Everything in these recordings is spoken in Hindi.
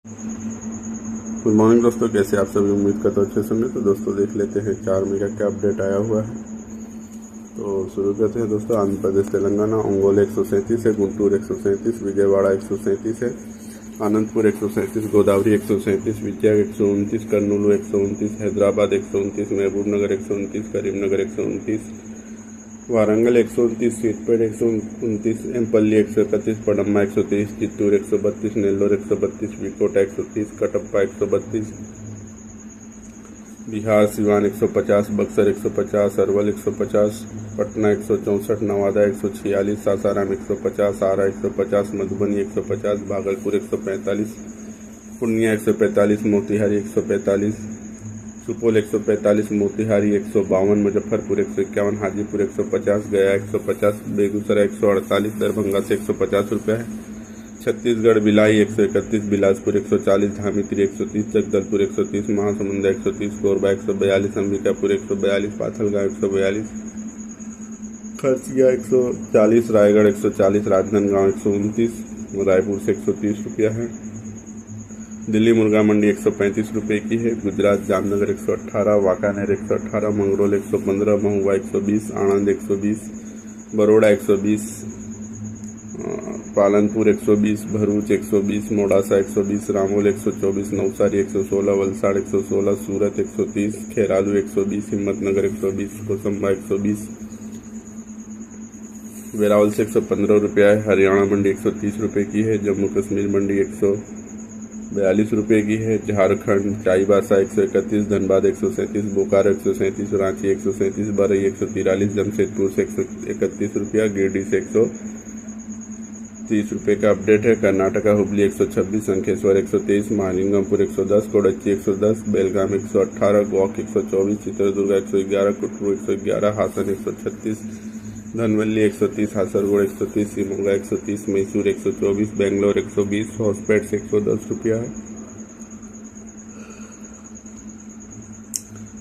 गुड मॉर्निंग दोस्तों, कैसे आप सभी? उम्मीद करता अच्छे होंगे। तो दोस्तों देख लेते हैं 4 मई का क्या अपडेट आया हुआ है। तो शुरू करते हैं दोस्तों। आंध्र प्रदेश तेलंगाना ओंगोल 137 है, गुंटूर 137, विजयवाड़ा 137 है, आनंदपुर 137, गोदावरी 137, विजय 129, कर्नूलू 129, हैदराबाद 129, महबूबनगर 129, करीमनगर 129, वारंगल 129, सीतपेट 129, एमपल्ली 131, पडम्मा 130, चित्तूर 132, नेल्लोर 132, विकोटा 130, कटप्पा 132, बिहार सिवान 150, बक्सर 150, अरवल 150, पटना 164, नवादा 146, सासाराम 150, आरा 150, मधुबनी 150, भागलपुर 145, पूर्णिया 145, मोतिहारी 145, सुपौल 145, मोतिहारी 152, मुजफ्फरपुर 151, हाजीपुर 150, गया 150, बेगूसराय 148, दरभंगा से 150 रुपये है, छत्तीसगढ़ भिलाई 131, बिलासपुर 140, धामित्री 130, जगदलपुर 130, महासमुंदा 130, कोरबा 142, अंबिकापुर 142, पाथलगांव 142, खरसिया 140, रायगढ़ 140, राजनांदगांव 129, रायपुर से 130 रुपया है, दिल्ली मुर्गा मंडी 135 रुपये की है, गुजरात जामनगर 118, वाकानेर 118, मंगरोल 115, महुआ 120, आणंद 120, बरोड़ा 120, पालनपुर 120, भरूच 120, मोडासा 120, रामोल 124, नवसारी 116, वलसाड़ 116, सूरत 130, खेरालू 120, हिम्मतनगर 120, कोसंबा 120, वेरावल से 115 रुपया है, हरियाणा मंडी 130 रुपये की है, जम्मू कश्मीर मंडी 142 रुपये की है, झारखंड चाईबासा 131, धनबाद 137, बोकारो 137, रांची 137, बरई 143, जमशेदपुर से 131 रुपया, गिरडी से 130 रुपये का अपडेट है। कर्नाटका हुबली 126, अंकेश्वर 123, महालिंगमपुर 110, कोडच्ची 110, बेलगाम 118, गौक 124, चित्रदुर्ग 111, कुटरू 111, हासन 136, धनवल्ली 130, हासरगोड़ 130, शिमोगा 130, मैसूर 124, बेंगलोर 120, हॉस्पेट से 110 रुपया है,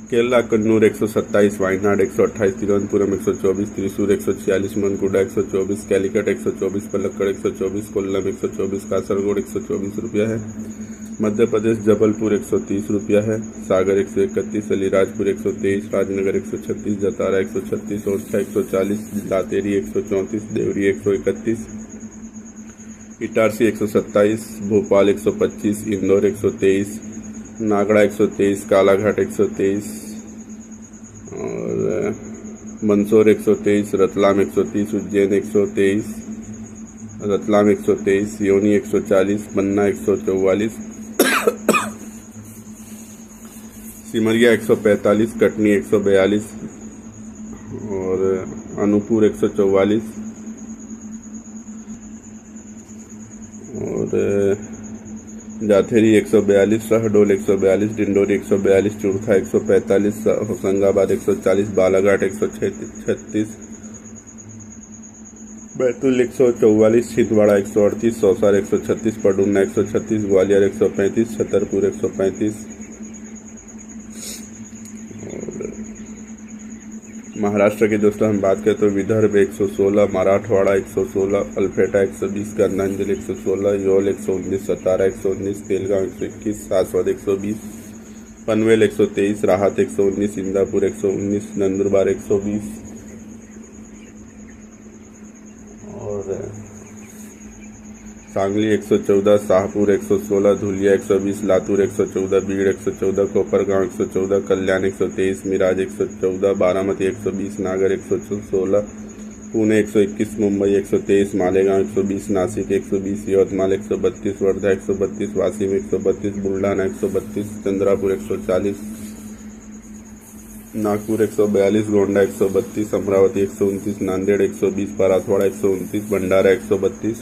केरला कन्नूर 127, वायनाड 128, तिरुवनंतपुरम 124, त्रिशूर 146, मनकुडा 124, कैलिकट 124, पलक्कड़ 124, कोल्लम 124, कासरगोड 124 रुपया है, मध्य प्रदेश जबलपुर 130 रुपया है, सागर 131, अलीराजपुर 123, राजनगर 136, जतारा 136, ओरछा 140, लातेरी 134, देवरी 131, इटारसी 127, भोपाल 125, इंदौर 123, नागड़ा 123, कालाघाट 123 और मंदसौर 123, रतलाम 130, उज्जैन 123, रतलाम 123, सियोनी 140, पन्ना 144, सिमरिया 145, कटनी 142 और अनूपपुर 144 और जाथेरी 142, शहडोल 142, डिंडोरी 142, चुरखा 145, होशंगाबाद 140, बालाघाट 136, बैतूल 144, छिंदवाड़ा 138, सौसार 136, पडुन्ना 136, ग्वालियर 135, छतरपुर 135 और महाराष्ट्र के दोस्तों हम बात करें तो विदर्भ 116, मराठवाड़ा 116, अल्फेटा 120, गंधांजलि 116, योल 119, सतारा 119, तेलगांव 121, सासवद 120, पनवेल 123, राहत 119, इंदापुर 119, नंदुरबार 120 और सांगली 114, शाहपुर 116, धुलिया 120, लातूर 114, बीड़ 114, कोपरगांव 114, कल्याण 123, मिराज 114, बारामती 120, नागर 116, पुणे 121, मुंबई 123, मालेगांव 120, नासिक 120, यवतमाल 132, वर्धा 132, वाशिम 132, बुलढाणा 132, चंद्रापुर 140, नागपुर 142, गोंडा 132, अमरावती 129, नांदेड़ 120, मराठवाड़ा 129, भंडारा 132,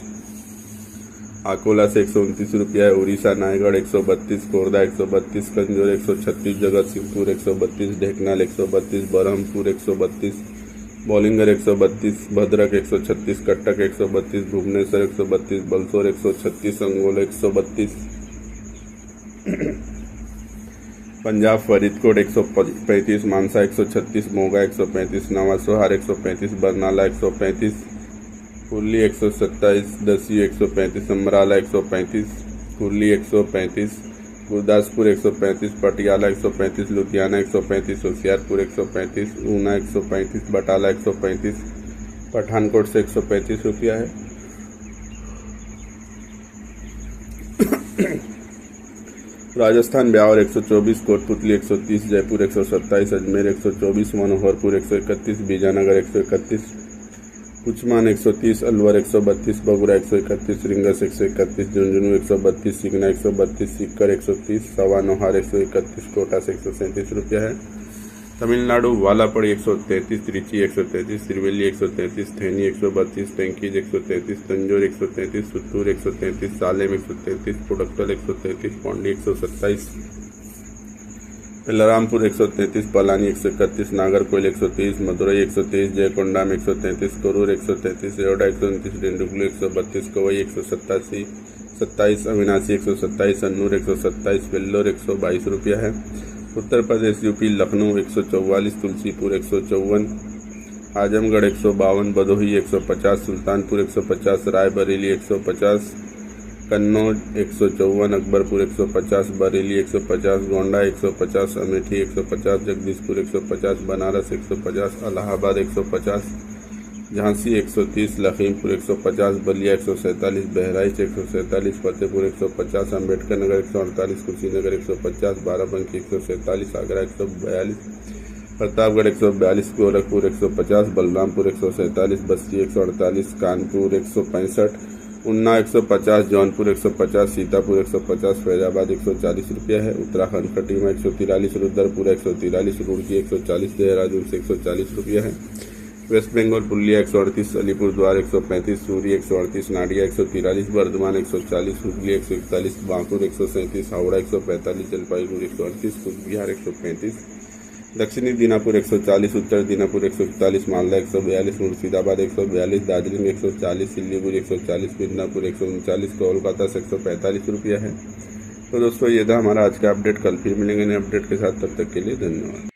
अकोला से 129 रुपया है, उड़ीसा नायगढ़ 132, खोर्धा 132, कंजौर 136, जगत सिंहपुर 132, ढेकनाल 132, बरहमपुर 132, बौलिंगर 132, भद्रक 136, कटक 132, भुवनेश्वर 132, बलसोर 136, अंगोला 132, पंजाब फरीदकोट 135, मानसा 136, मोगा 135, नवा सोहार 135, बरनाला 135, कुल्ली 127, दसी 135, अमराला 135, कुर्ली 135, गुरदासपुर 135, पटियाला 135, लुधियाना 135, होशियारपुर 135, ऊना 135, बटाला 135, पठानकोट से 135 रुपया है। राजस्थान ब्यावर 124, कोटपुतली 130, जयपुर 127, अजमेर 124, मनोहरपुर 131, बीजानगर 131, कुचमान 130, अलवर 132, बगुरा 131, रिंगस 131, झुंझुनू 132, सिगना 132, सीकर 130, सवानोहार 131, कोटा से 137 रुपया है। तमिलनाडु वालापड़ी 133, त्रिची 133, तिरुवेली 133, थेनी 132, टेंकीज 133, तंजौर 133, सुत्तूर 133, सालेम 133, पुडक्कल 133, पौंडी 127, बलरामपुर 133, पलानी 131, नागरकोइल 130, मदुरई 123, जयकोंडा में 133, करूर 133, रेवडा 129, डिंडुगुल 132, कवई 127, अविनाशी 127, अन्नूर 127, वेल्लोर 122 रुपया है। उत्तर प्रदेश यूपी लखनऊ 144, तुलसीपुर 154, आजमगढ़ 152, भदोही 150, सुल्तानपुर 150, रायबरेली 150, कन्नौज 154, अकबरपुर 150, बरेली 150, गोंडा 150, अमेठी 150, जगदीशपुर 150, बनारस 150, इलाहाबाद 150, झांसी 130, लखीमपुर 150, बलिया 147, बहराइच 147, फतेहपुर 150, अम्बेडकर नगर 148, कुशीनगर 150, बाराबंकी 147, आगरा 142, प्रतापगढ़ 142, गोरखपुर 150, बलरामपुर 147, बस्ती 148, कानपुर 165, उन्ना 150, जौनपुर 150, सीतापुर 150, फैजाबाद 140 रुपया है। उत्तराखंड कटीमा 143, रुद्रपुरा 143, रुड़की 140, देहरादून से 140 रुपया है। वेस्ट बंगाल पुरुलिया 138, अलीपुरद्वार 135, सूरी 138, नाडिया 143, बर्धमान 140, हुगली 141, बांकुर 137, हावड़ा 145, जलपाईगुड़ी 138, कूचबिहार 135, दक्षिणी दीनापुर 140, उत्तर दीनापुर 141, मालदा 142, मुर्शिदाबाद 142, दार्जिलिंग 140, सिलीगुड़ी 140, मिदनापुर 139, कोलकाता से 145 रुपया है। तो दोस्तों ये था हमारा आज का अपडेट। कल फिर मिलेंगे नए अपडेट के साथ, तब तक के लिए धन्यवाद।